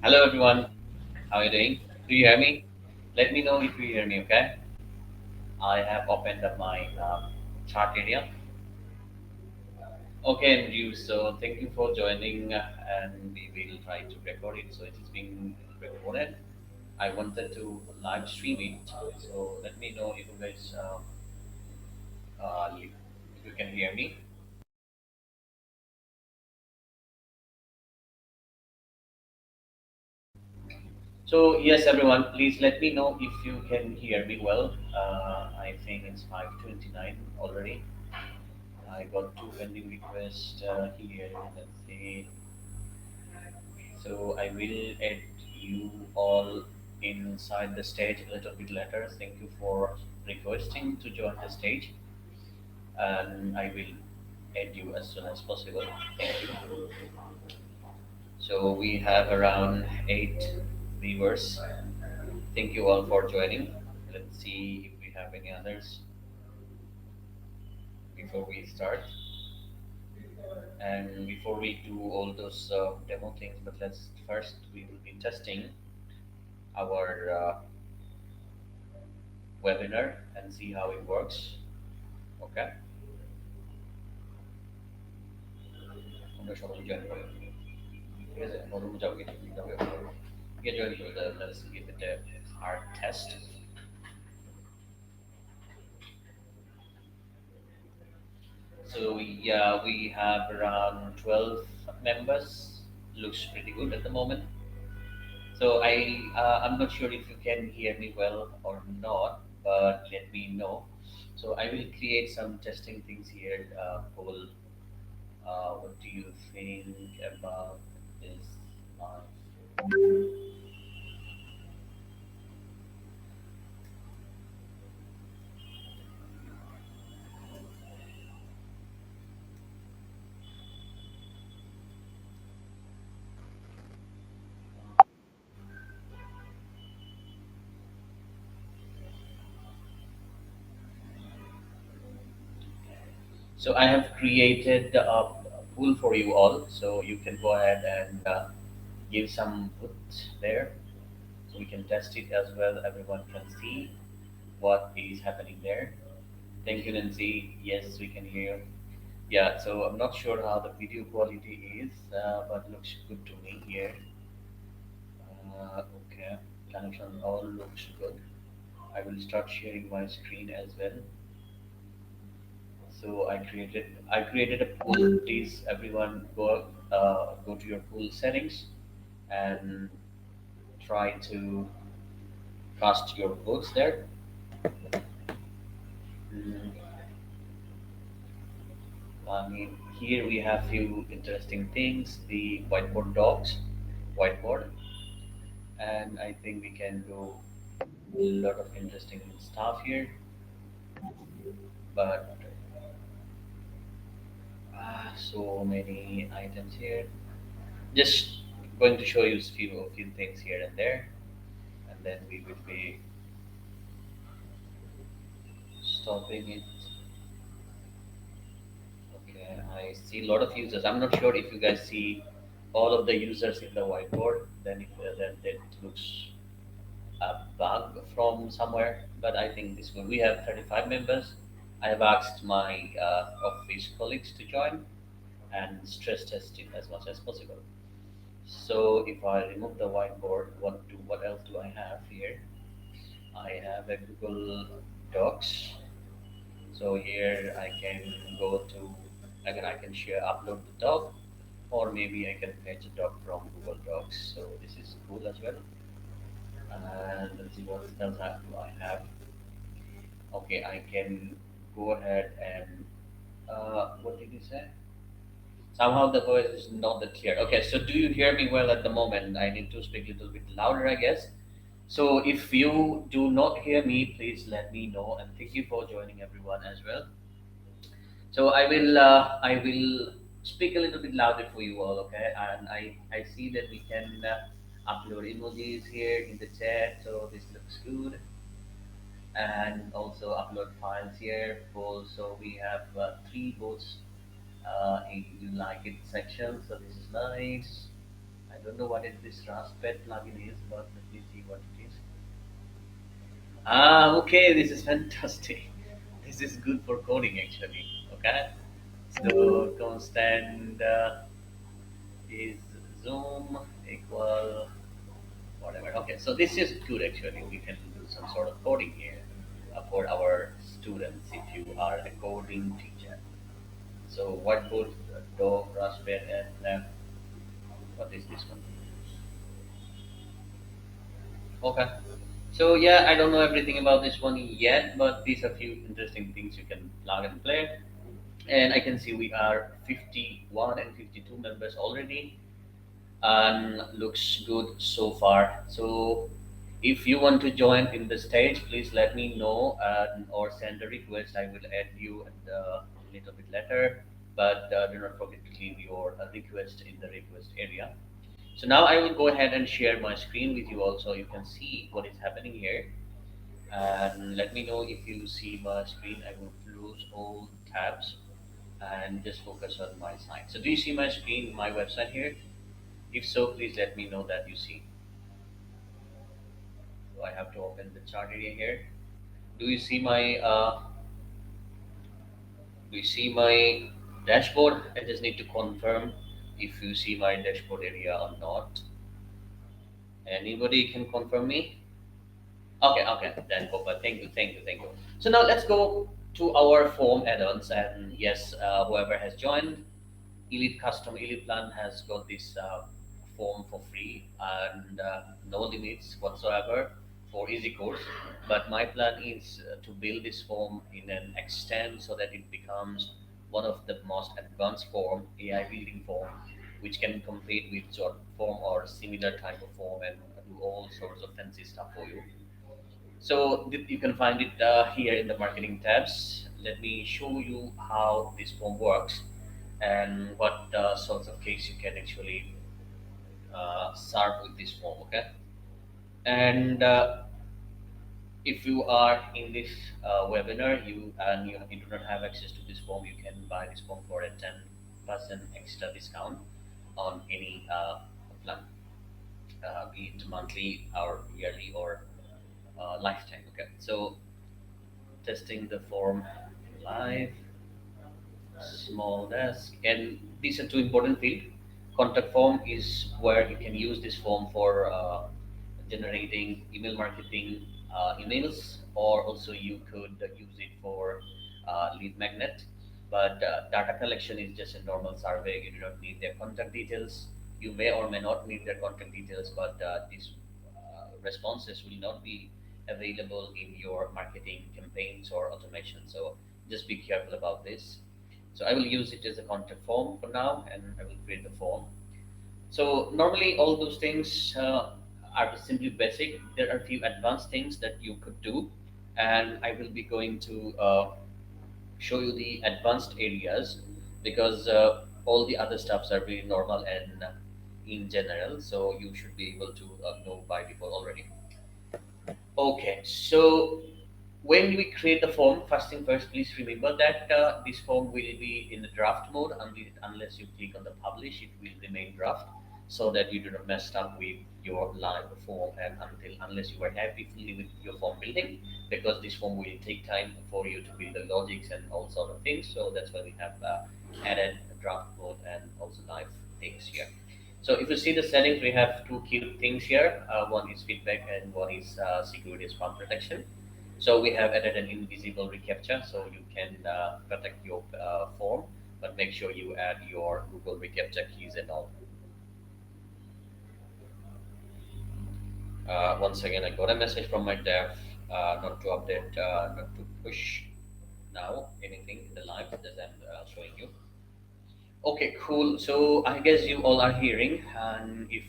Hello everyone, how are you doing? Do you hear me? Let me know if you hear me, okay? I have opened up my chat area. Okay, and you, so thank you for joining and we will try to record it. So it is being recorded. I wanted to live stream it, so let me know if you guys, if you can hear me. So yes, everyone, please let me know if you can hear me well. I think it's 5:29 already. I got two pending requests here. Let's see. So I will add you all inside the stage a little bit later. Thank you for requesting to join the stage, and I will add you as soon as possible. Thank you. So we have around 8 viewers. Thank you all for joining. Let's see if we have any others before we start. And before we do all those demo things, but let's first we will be testing our webinar and see how it works. Okay? আমরা সবাই join করি। ঠিক আছে? মরুম যাও গিয়ে যাবে। গিয়ে join করে দাও। Let's give it a hard test. So yeah, we have around 12 members. Looks pretty good at the moment. So I'm not sure if you can hear me well or not, but let me know. So I will create some testing things here. Paul, what do you think about this? Uh, so I have created a pool for you all, so you can go ahead and give some put there, so we can test it as well. Everyone can see what is happening there. Thank you, Nancy. Yes, we can hear. Yeah, so I'm not sure how the video quality is, but looks good to me here. Okay, connection all looks good. I will start sharing my screen as well. So I created a pool. Please, everyone, go to your pool settings and try to cast your votes there. Mm, I mean, here we have few interesting things. The whiteboard docs, whiteboard, and I think we can do a lot of interesting stuff here. But so many items here. Just going to show you a few things here and there, and then we will be stopping it. Okay, I see a lot of users. I'm not sure if you guys see all of the users in the whiteboard. Then it looks a bug from somewhere, but I think this one we have 35 members. I have asked my office colleagues to join and stress test it as much as possible. So if I remove the whiteboard, what else do I have here? I have a Google Docs. So here I can go to again I can share upload the doc, or maybe I can fetch a doc from Google Docs. So this is cool as well. And let's see what else do I have. Okay, I can go ahead and what did you say? Somehow the voice is not that clear. Okay, so do you hear me well at the moment? I need to speak a little bit louder, I guess. So if you do not hear me, please let me know, and thank you for joining everyone as well. So I will speak a little bit louder for you all, okay? And I see that we can upload emojis here in the chat, so this looks good. And also upload files here. Also, we have three votes in like it section, so this is nice. I don't know what is this Raspberry plugin is, but let me see what it is. Ah, okay, this is fantastic. This is good for coding actually. Okay, so constant is zoom equal whatever. Okay, so this is good actually. We can do some sort of coding here for our students if you are a coding teacher. So whiteboard, dog, raspberry, and what is this one? Okay. So yeah, I don't know everything about this one yet, but these are few interesting things you can plug and play. And I can see we are 51 and 52 members already, and looks good so far. So if you want to join in the stage, please let me know or send a request. I will add you a little bit later, but do not forget to leave your request in the request area. So now I will go ahead and share my screen with you also. You can see what is happening here. And let me know if you see my screen. I will close all tabs and just focus on my side. So do you see my screen, my website here? If so, please let me know that you see. So I have to open the chart area here. Do you see my dashboard? I just need to confirm if you see my dashboard area or not. Anybody can confirm me? Okay, okay, then Papa, thank you, thank you, thank you. So now let's go to our form add-ons, and yes, whoever has joined, Elite Custom Elite Plan has got this form for free and no limits whatsoever for EzyCourse. But my plan is to build this form in an extent so that it becomes one of the most advanced form, AI building form, which can compete with short form or similar type of form and do all sorts of fancy stuff for you. So you can find it here in the marketing tabs. Let me show you how this form works and what sorts of case you can actually serve with this form. Okay, and if you are in this webinar, you do not have access to this form, you can buy this form for a 10% extra discount on any plan, be it monthly or yearly or lifetime. Okay, so testing the form live, small desk, and these are two important fields. Contact form is where you can use this form for generating email marketing emails, or also you could use it for lead magnet. But data collection is just a normal survey. You do not need their contact details. You may or may not need their contact details, but these responses will not be available in your marketing campaigns or automation. So just be careful about this. So I will use it as a contact form for now, and I will create the form. So normally all those things are simply basic. There are a few advanced things that you could do, and I will be going to show you the advanced areas because all the other stuffs are very normal and in general. So you should be able to know by default already. Okay, so when we create the form, first thing first, please remember that this form will be in the draft mode unless you click on the publish, it will remain draft so that you do not mess up with your live form and unless you are happy fully with your form building, because this form will take time for you to build the logics and all sort of things. So that's why we have added draft mode and also live things here. So if you see the settings, we have two key things here. One is feedback and one is security spam protection. So we have added an invisible reCAPTCHA so you can protect your form, but make sure you add your Google reCAPTCHA keys and all. Once again, I got a message from my dev not to update, not to push now anything in the live that I'm showing you. Okay, cool. So I guess you all are hearing, and if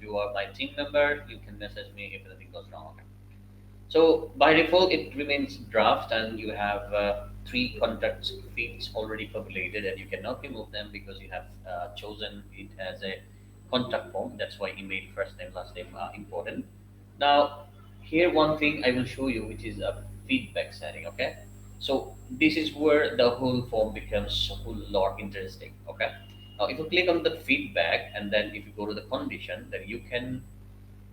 you are my team member, you can message me if anything goes wrong. Okay. So by default, it remains draft, and you have three contact fields already populated, and you cannot remove them because you have chosen it as a contact form. That's why email, first name, last name are important. Now, here one thing I will show you, which is a feedback setting. Okay, so this is where the whole form becomes a whole lot interesting. Okay, Now, if you click on the feedback and then if you go to the condition, then you can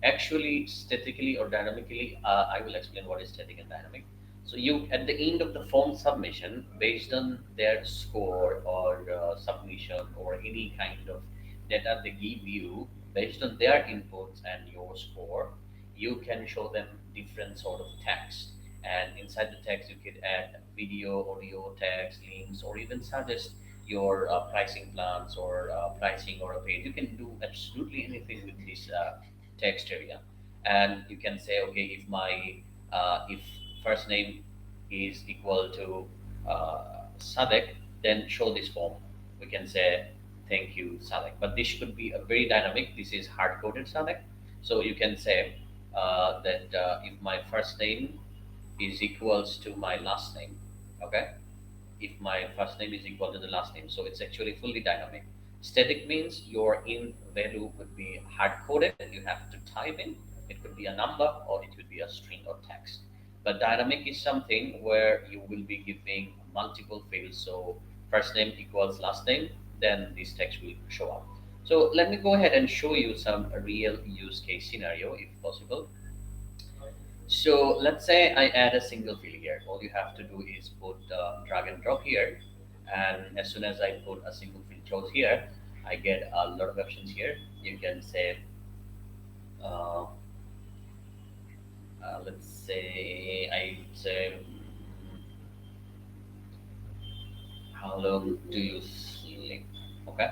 actually statically or dynamically, I will explain what is static and dynamic. So you, at the end of the form submission, based on their score or submission or any kind of data they give you, based on their inputs and your score, you can show them different sort of text. And inside the text, you could add video, audio, text, links, or even suggest your pricing plans or pricing or a page. You can do absolutely anything with this text area. And you can say, okay, if first name is equal to Sadek, then show this form. We can say thank you Sadek, but this could be a very dynamic. This is hard coded Sadek, so you can say that if my first name is equals to my last name, okay, if my first name is equal to the last name. So it's actually fully dynamic. Static means your in value would be hard coded. You have to type in. It could be a number or it could be a string or text. But dynamic is something where you will be giving multiple fields. So first name equals last name, then this text will show up. So let me go ahead and show you some real use case scenario if possible. So let's say I add a single field here. All you have to do is put drag and drop here. And as soon as I put a single field close here, I get a lot of options here. You can say, uh, let's say, I say, how long do you sleep? Okay,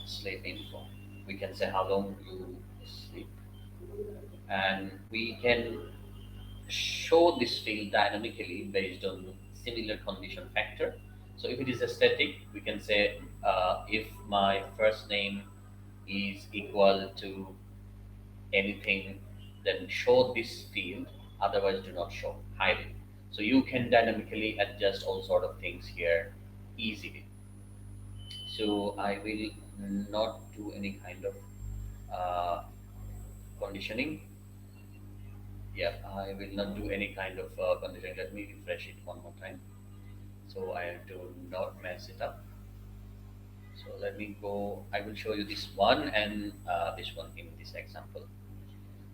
sleep info. We can say how long you sleep. And we can show this field dynamically based on similar condition factor. So if it is a static, we can say if my first name is equal to anything, then show this field, otherwise do not show, hide it. So you can dynamically adjust all sort of things here easily. So I will not do any kind of uh, conditioning. Yeah, I will not do any kind of conditioning. Let me refresh it one more time. So I do not mess it up. So let me go, I will show you this one and this one in this example.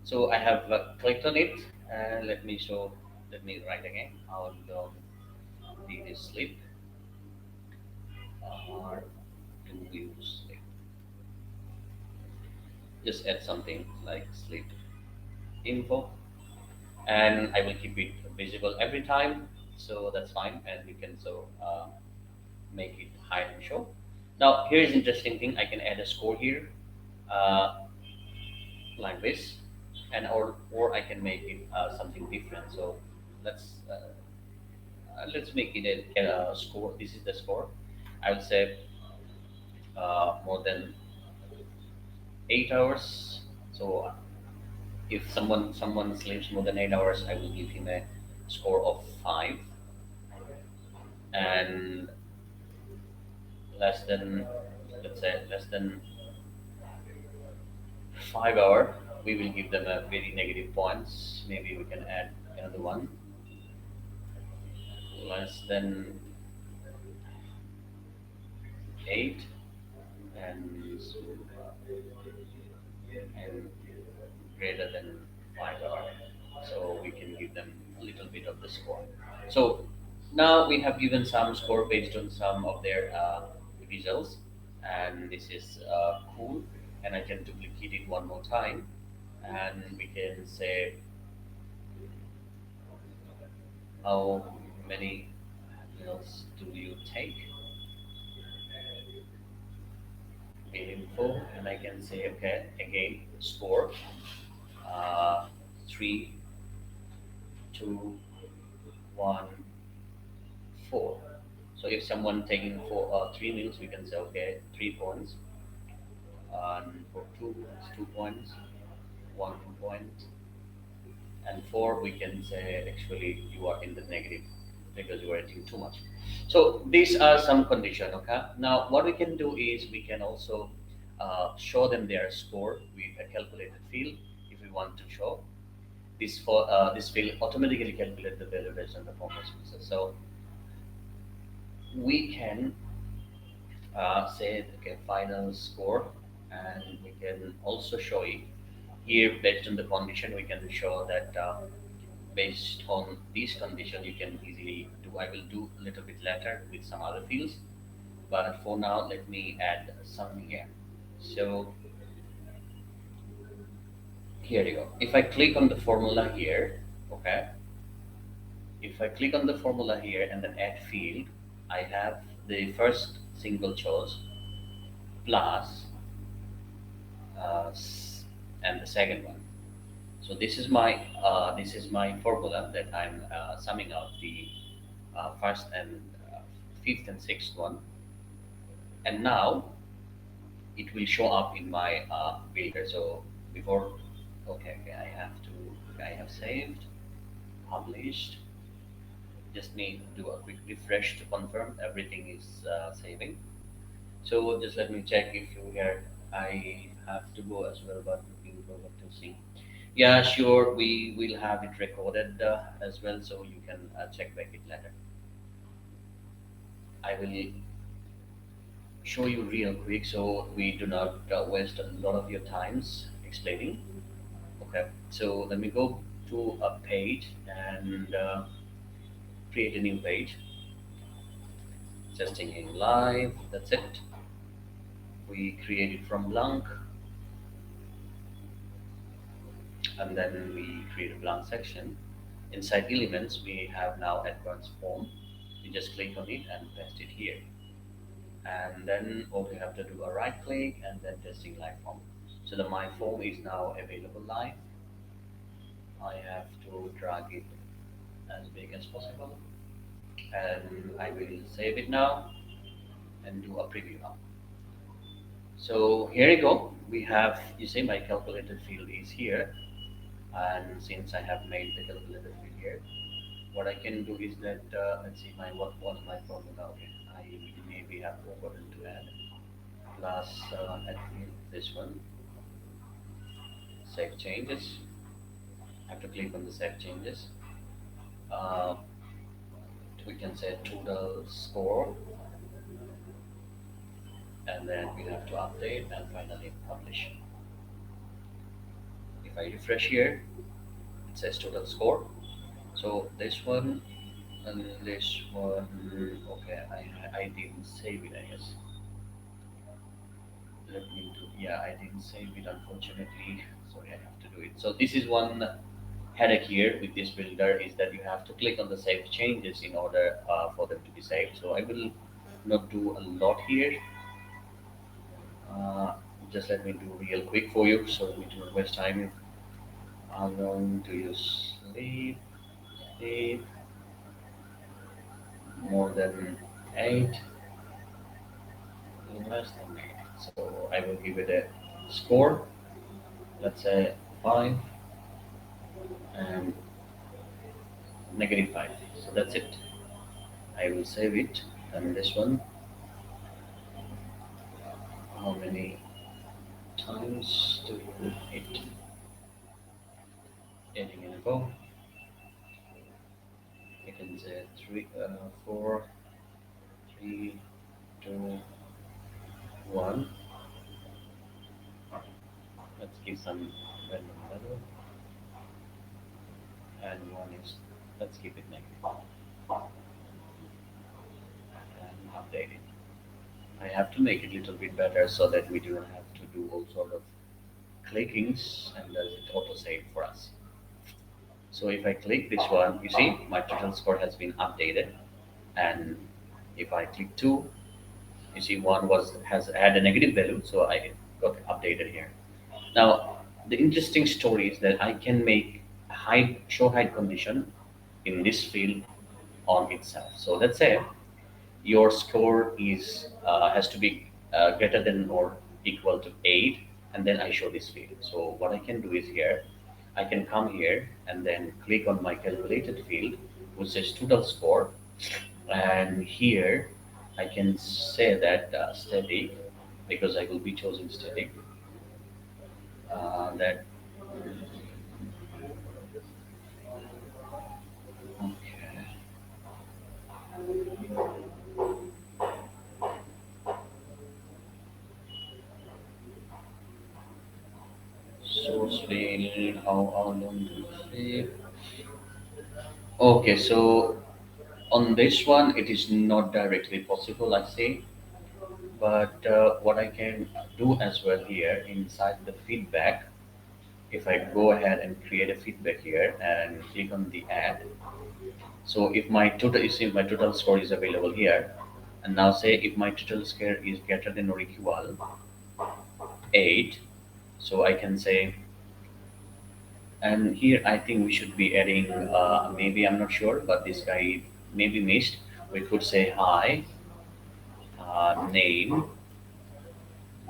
So I have clicked on it and let me write again. How long did you sleep or do you sleep? Just add something like sleep info and I will keep it visible every time. So that's fine and you can make it hide and show. Now here's interesting thing. I can add a score here. Uh, like this, and or I can make it something different. So let's let's make it a score. This is the score. I would say more than 8 hours. So if someone sleeps more than 8 hours, I will give him a score of 5, and less than, let's say less than 5 hour, we will give them a very negative points. Maybe we can add another one, less than 8 and and greater than 5 hour. So we can give them a little bit of the score. So now we have given some score based on some of their results, and this is cool. And I can duplicate it one more time, and we can say how many meals do you take? Info, and I can say okay again score uh, 3, 2, 1, 4. So if someone taking 3 meals, we can say okay 3 points, and for 2 points, 1 point, and 4 we can say actually you are in the negative because you are eating too much. So these are some condition. Okay. Now what we can do is we can also show them their score with a calculated field if we want to show. This field automatically calculate the value based on the performance. So we can say okay final score, and we can also show it here based on the condition. We can show that based on these condition you can easily do. I will do a little bit later with some other fields, but for now let me add some here. So here you go. If I click on the formula here, okay, if I click on the formula here and then add field, I have the first single choice plus and the second one. So this is my formula that I'm summing out the first and fifth and sixth one, and now it will show up in my builder. So before, okay, I have saved, published. Just need to do a quick refresh to confirm everything is saving. So just let me check if you here. I have to go as well, but looking forward to see. Yeah, sure. We will have it recorded as well, so you can check back it later. I will show you real quick, so we do not waste a lot of your times explaining. Okay, so let me go to a page and create a new page. Testing in live. That's it. We create it from blank, and then we create a blank section. Inside elements, we have now advanced form. You just click on it and paste it here. And then what we have to do a right click and then testing live form. So the my form is now available live. I have to drag it as big as possible, and I will save it now and do a preview now. So here you go. We have, you see my calculated field is here, and since I have made the calculated field here, what I can do is that let's see my what was my formula. Okay, I maybe have forgotten to add plus add field this one, save changes. I have to click on the save changes. Uh, we can say total score, and then we have to update and finally publish. If I refresh here, it says total score. So this one and this one, okay, I didn't save it, I guess. Let me do, yeah, I didn't save it unfortunately. Sorry, I have to do it. So this is one headache here with this builder is that you have to click on the save changes in order for them to be saved. So I will not do a lot here. Uh, just let me do real quick for you so we don't waste time. I'm going to use sleep more than 8, less than 8. So I will give it a score, let's say 5 and -5. So that's it. I will save it. And this one, how many times to put it? Adding info. You can say 3, 4, 3, 2, 1. Let's give some random value. And one is, let's keep it negative and update it. I have to make it a little bit better so that we don't have to do all sort of clickings and does it auto save for us. So if I click this one, you see my total score has been updated. And if I click 2, you see one was has had a negative value, so I got updated here. Now the interesting story is that I can make hide show hide condition in this field on itself. So let's say your score is has to be greater than or equal to 8, and then I show this field. So what I can do is here I can come here and then click on my calculated field which says total score, and here I can say that static, because I will be choosing static, that okay, source fail. How long to fail? Okay, so on this one, it is not directly possible, I say. But what I can do as well here inside the feedback, if I go ahead and create a feedback here and click on the add. So if my total, you see my total score is available here, and now say if my total score is greater than or equal 8, so I can say, and here I think we should be adding, maybe I'm not sure, but this guy maybe missed. We could say hi, name.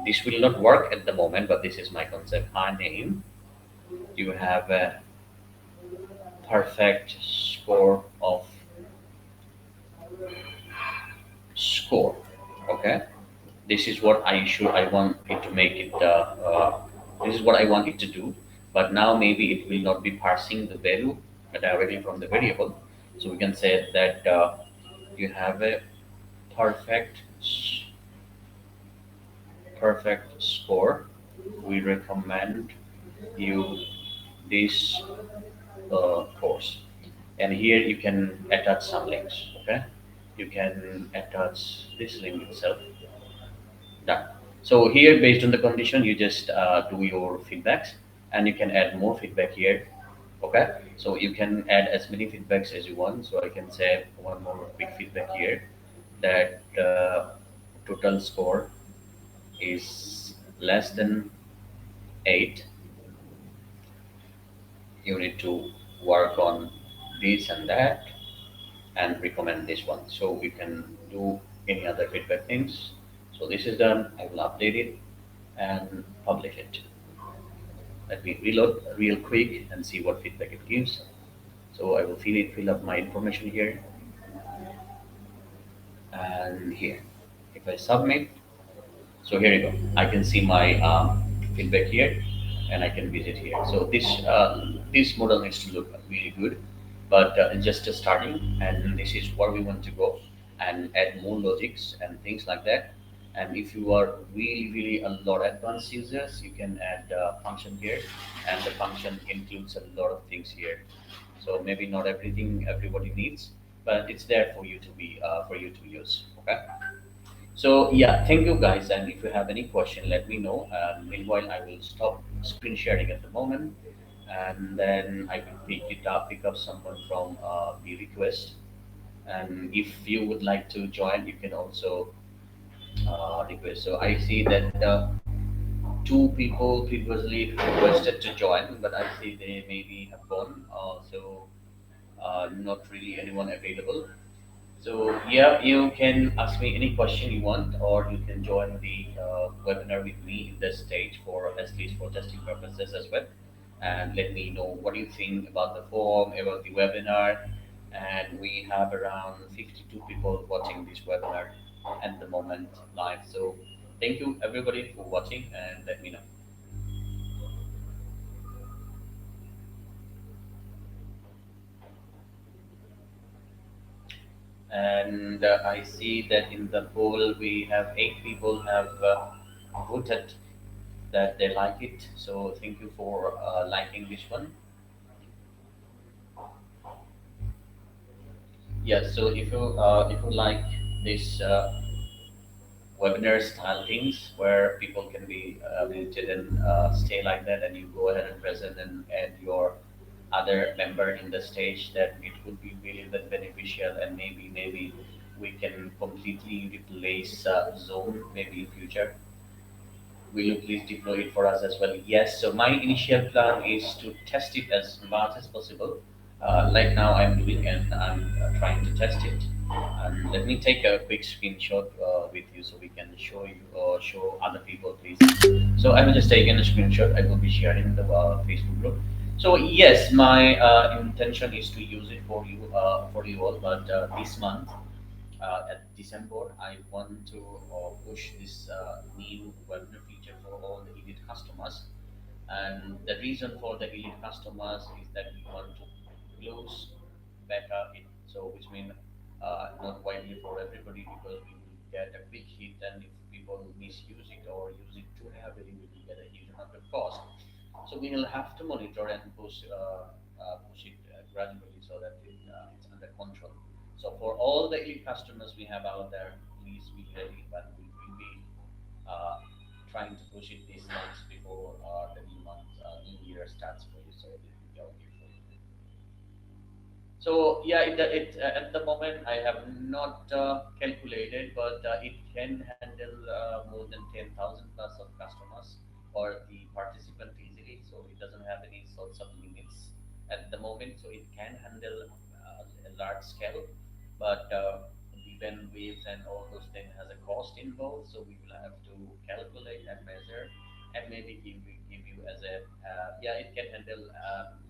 This will not work at the moment, but this is my concept. Hi, name. You have a perfect score of score. Okay, this is what I want it to make it. This is what I want it to do. But now maybe it will not be parsing the value directly from the variable. So we can say that you have a perfect perfect score. We recommend you this course, and here you can attach some links. Okay, you can attach this link itself. Done. So here, based on the condition, you just do your feedbacks, and you can add more feedback here. Okay, so you can add as many feedbacks as you want. So I can say one more quick feedback here, that total score is less than 8. You need to work on this and that, and recommend this one. So we can do any other feedback things. So this is done. I will update it and publish it. Let me reload real quick and see what feedback it gives. So I will fill up my information here and here. If I submit, so here you go. I can see my feedback here, and I can visit here. So this model needs to look really good, but just starting, and this is where we want to go and add more logics and things like that. And if you are really a lot advanced users, you can add function here, and the function includes a lot of things here. So maybe not everything everybody needs, but it's there for you to be for you to use. Okay. So yeah, thank you guys. And if you have any question, let me know. Meanwhile, I will stop screen sharing at the moment, and then I will pick up someone from the request. And if you would like to join, you can also request. So I see that two people previously requested to join, but I see they maybe have gone. Not really anyone available. So yeah, you can ask me any question you want, or you can join the webinar with me in this stage for at least for testing purposes as well. And let me know what you think about the form, about the webinar. And we have around 52 people watching this webinar at the moment live. So thank you everybody for watching, and let me know. And I see that in the poll we have 8 people have voted that they like it. So thank you for liking this one. Yeah. So if you like this webinar style things where people can be muted and stay like that, and you go ahead and present and add your other member in the stage, that it would be really that beneficial, and maybe we can completely replace Zoom maybe in future. Will you please deploy it for us as well? Yes. So my initial plan is to test it as much as possible. Like now I'm doing, and I'm trying to test it. And let me take a quick screenshot with you so we can show you or show other people, please. So I will just take in a screenshot. I will be sharing in the Facebook group. So yes, my intention is to use it for you all, but this month at December, I want to push this new webinar feature for all the elite customers. And the reason for the elite customers is that we want to close beta it, so which means not widely for everybody, because we will get a quick hit, and if people misuse it or use it too heavily, we will get a huge amount of cost. So we will have to monitor and push it gradually so that it's under control. So for all the elite customers we have out there, please be ready, but we will be uh, trying to push it these months before the new month, new year starts for you. So it will be okay for you. So yeah, at the moment I have not calculated, but it can handle more than 10,000 plus of customers or the participant easily. So it doesn't have any sorts of limits at the moment. So it can handle a large scale, but the waves and all those things has a cost involved. So we will have to calculate and measure, and maybe give you as a yeah, it can handle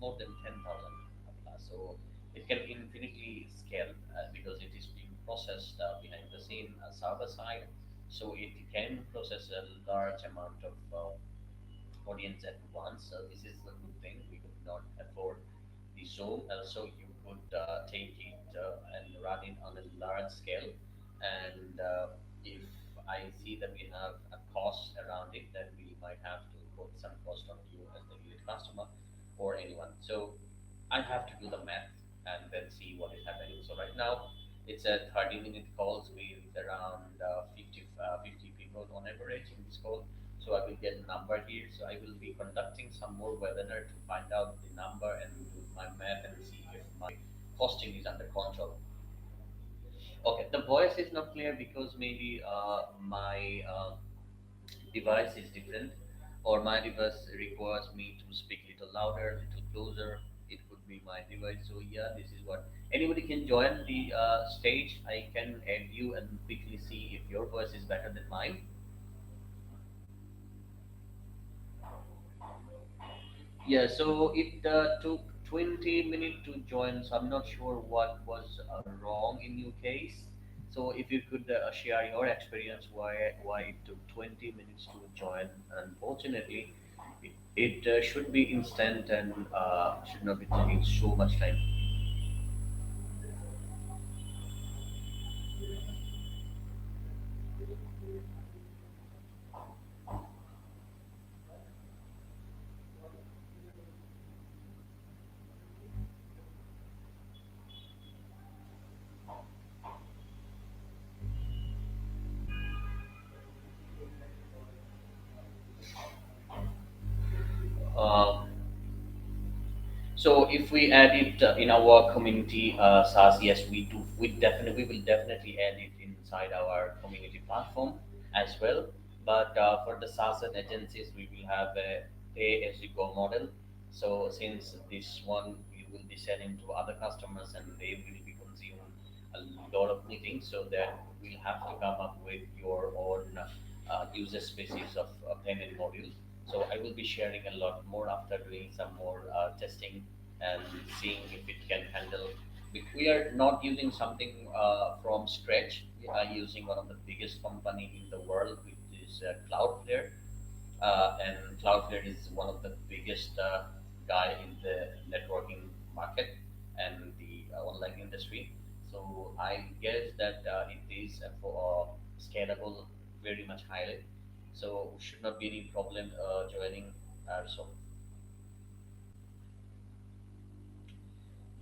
more than 10,000 plus. So it can infinitely scale because it is being processed behind the scene server side, so it can process a large amount of audience at once. So this is a good thing. We could not afford the Zoom. Also, you could take it and run it on a large scale. And if I see that we have a cost around it, then we might have to put some cost on you as the elite customer or anyone. So I have to do the math and then see what is happening. So right now, it's a 30-minute calls with around 50 people on average in this call. So I will get a number here. So I will be conducting some more webinar to find out the number and do my math and see if my costing is under control. Okay, the voice is not clear because maybe my device is different, or my device requires me to speak little louder, little closer. It could be my device. So yeah, this is what anybody can join the stage. I can add you and quickly see if your voice is better than mine. Yeah, so it took 20 minutes to join, so I'm not sure what was wrong in your case. So if you could share your experience why it took 20 minutes to join. Unfortunately, it should be instant and should not be taking so much time. Um, So if we add it in our community SaaS, yes, we do. We will definitely add it inside our community platform as well. But for the SaaS and agencies, we will have a pay as you go model. So since this one we will be selling to other customers and they will be consuming a lot of meetings, so that we'll have to come up with your own user spaces of payment module. So I will be sharing a lot more after doing some more testing and seeing if it can handle. We are not using something from scratch. We are using one of the biggest company in the world, which is Cloudflare, and Cloudflare is one of the biggest guy in the networking market and the online industry. So I guess that it is for scalable very much highly. So should not be any problem joining. So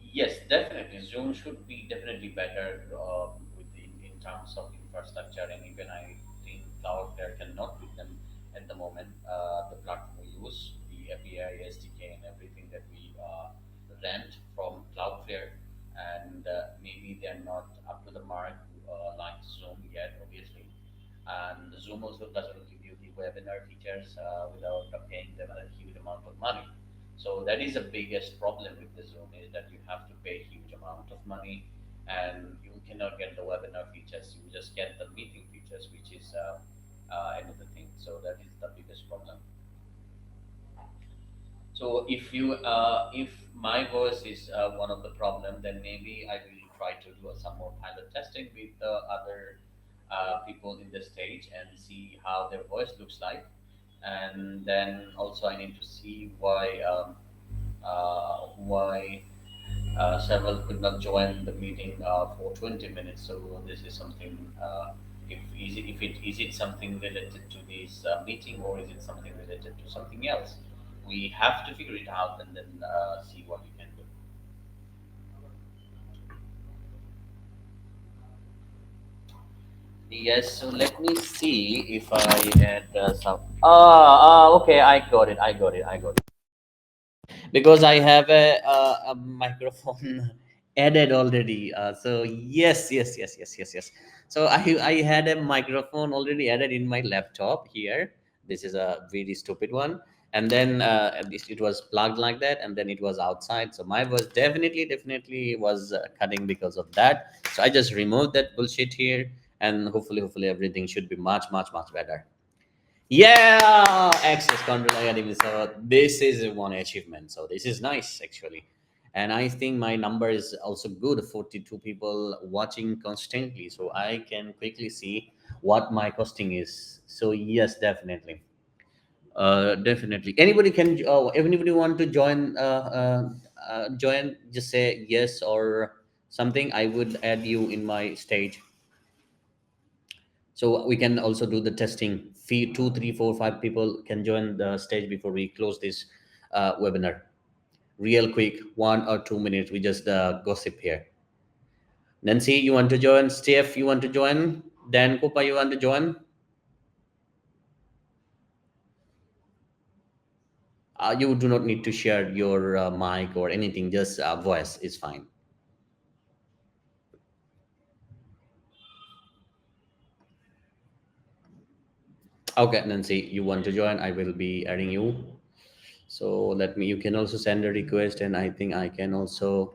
yes, definitely. Zoom should be definitely better in terms of infrastructure, and even I think Cloudflare cannot beat them at the moment. The platform we use, the API, SDK, and everything that we rent from Cloudflare, and maybe they're not up to the mark like Zoom yet, obviously. And Zoom also doesn't give you the webinar features without paying them a huge amount of money. So that is the biggest problem with the Zoom is that you have to pay a huge amount of money and you cannot get the webinar features. You just get the meeting features, which is another thing. So that is the biggest problem. So if my voice is one of the problem, then maybe I will try to do some more pilot testing with other people in the stage and see how their voice looks like. And then also I need to see why several could not join the meeting for 20 minutes. So this is something. If it is it something related to this meeting or is it something related to something else? we have to figure it out and then see what we can do. Yes, so let me see if I add some. Okay, I got it. I got it. I got it. Because I have a microphone added already. So yes, yes, yes, yes, yes, yes. So I had a microphone already added in my laptop here. This is a very stupid one. And then it was plugged like that, and then it was outside. So my voice definitely was cutting because of that. So I just removed that bullshit here, and hopefully everything should be much better. Yeah, access control academy. So this is one achievement. So this is nice actually. And I think my number is also good, 42 people watching constantly. So I can quickly see what my costing is. So yes, definitely. Definitely. Anybody can, anybody want to join, just say yes or something. I would add you in my stage. So we can also do the testing. Fee 2, 3, 4, 5 people can join the stage before we close this webinar. Real quick, 1 or 2 minutes. We just gossip here. Nancy, you want to join? Steph, you want to join? Dan Kupa, you want to join? You do not need to share your mic or anything. Just voice is fine. Okay, Nancy, you want to join? I will be adding you. So let me. You can also send a request, and I think I can also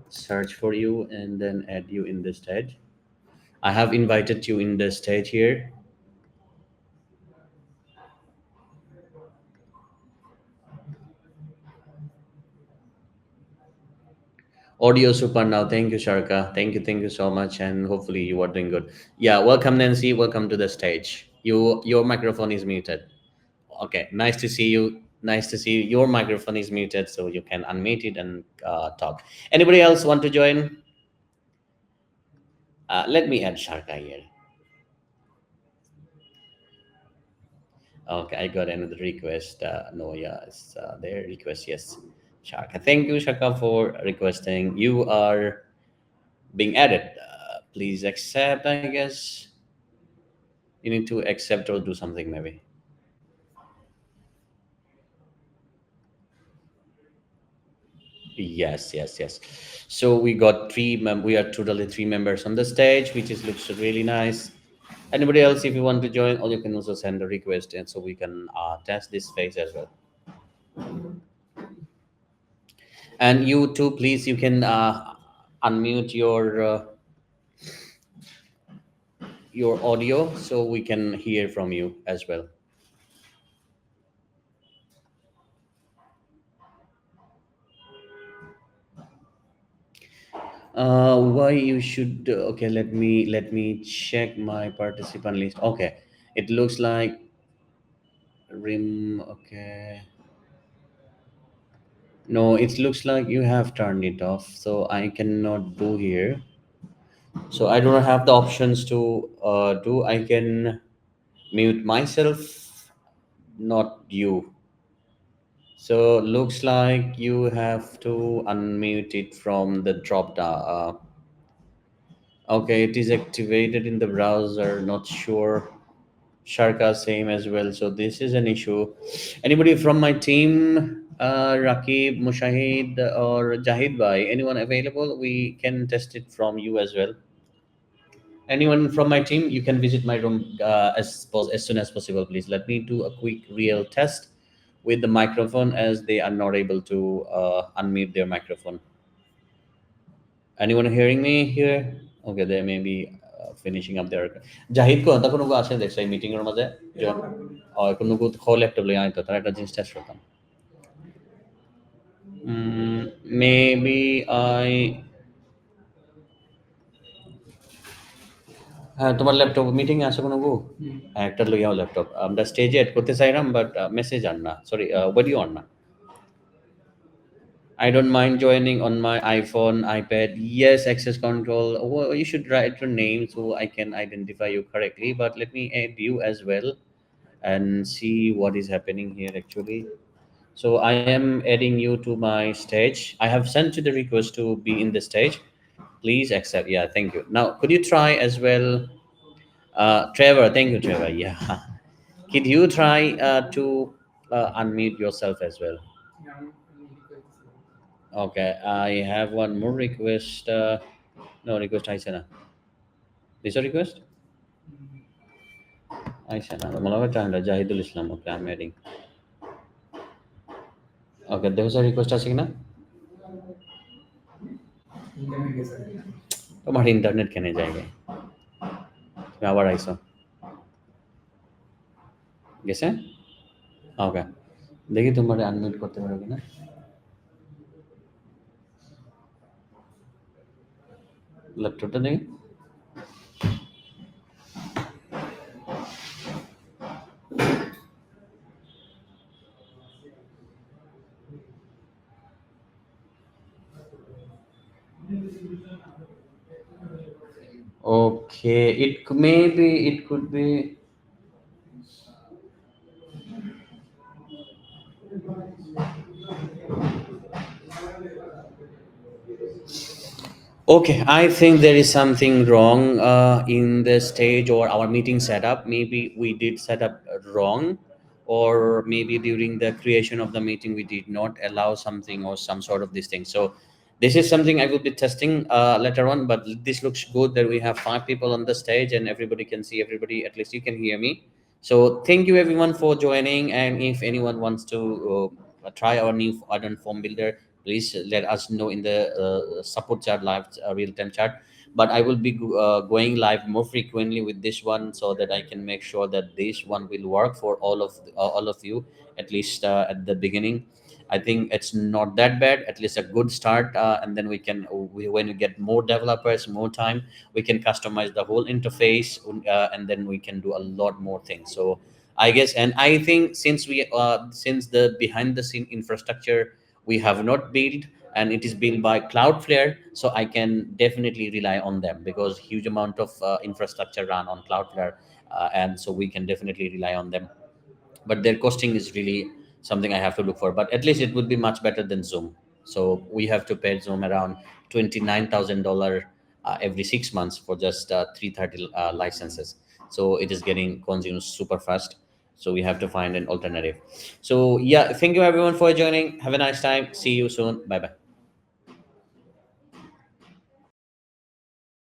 search for you and then add you in the stage. I have invited you in the stage here. Audio super now. Thank you, Sharka. Thank you so much, and hopefully you are doing good. Yeah, welcome, Nancy. Welcome to the stage. Your microphone is muted. Okay, nice to see you. Nice to see you. Your microphone is muted, so you can unmute it and talk. Anybody else want to join? Let me add Sharka here. Okay, I got another request. No, yeah, it's their request. Yes, Shaka. Thank you, Shaka, for requesting. You are being added. Please accept. I guess you need to accept or do something maybe. Yes, yes, yes. So we got we are totally three members on the stage, which is looks really nice. Anybody else, if you want to join, or you can also send a request, and so we can test this phase as well. And you too, please. You can unmute your audio so we can hear from you as well. Why you should? Okay, let me check my participant list. Okay, it looks like rim. Okay, no, it looks like you have turned it off, so I cannot do here. So I don't have the options to do. I can mute myself, not you. So looks like you have to unmute it from the drop down. Okay, it is activated in the browser. Not sure. Sharka same as well. So this is an issue. Anybody from my team, Rakib, Mushahid, or Jahid Bhai, anyone available? We can test it from you as well. Anyone from my team, you can visit my room as soon as possible, please. Let me do a quick real test with the microphone as they are not able to unmute their microphone. Anyone hearing me here? Okay, they may be finishing up their. Jahid ko anta kono ko ashe dekhcha meeting room maze jo kono ko kho laptop le aito tara eta jinx test kortam. Maybe I হ্যাঁ তোমার laptop meeting আছে কোনো গো একটা লইয়াও laptop আমরা স্টেজে add করতে চাইলাম but message আন না সরি অডিও আন না I don't mind joining on my iPhone, iPad. Yes, access control. Oh, you should write your name so I can identify you correctly. But let me add you as well and see what is happening here actually. So I am adding you to my stage. I have sent you the request to be in the stage. Please accept. Yeah, thank you. Now, could you try as well, Trevor? Thank you, Trevor. Yeah, could you try to unmute yourself as well? Okay, I have one more request. No request. I sent. This a request? I sent. Malaga Chanda Jahidul Islam. Okay, I'm adding. Okay, there was a request. Asking na. तुम्हारे internet कहने जाएंगे मैं आवार iso গেছে ওকে দেখি তোমার unmute করতে পারো কিনা ল্যাপটপটা দেখি okay maybe it could be okay, I think there is something wrong in the stage or our meeting setup. Maybe we did set up wrong, or maybe during the creation of the meeting we did not allow something or some sort of this thing. So this is something I will be testing later on. But this looks good that we have 5 people on the stage and everybody can see everybody. At least you can hear me. So thank you everyone for joining. And if anyone wants to try our new Addon form builder, please let us know in the support chat live real time chat. But I will be going live more frequently with this one so that I can make sure that this one will work for all of you, at least at the beginning. I think it's not that bad, at least a good start, and then when we get more developers, more time, we can customize the whole interface, and then we can do a lot more things. So I guess, and I think since the behind the scene infrastructure we have not built, and it is built by Cloudflare, so I can definitely rely on them because huge amount of infrastructure run on Cloudflare, and so we can definitely rely on them. But their costing is really something I have to look for. But at least it would be much better than Zoom. So we have to pay Zoom around $29,000 every 6 months for just 330 licenses. So it is getting consumed super fast. So we have to find an alternative. So yeah, thank you everyone for joining. Have a nice time. See you soon. Bye bye.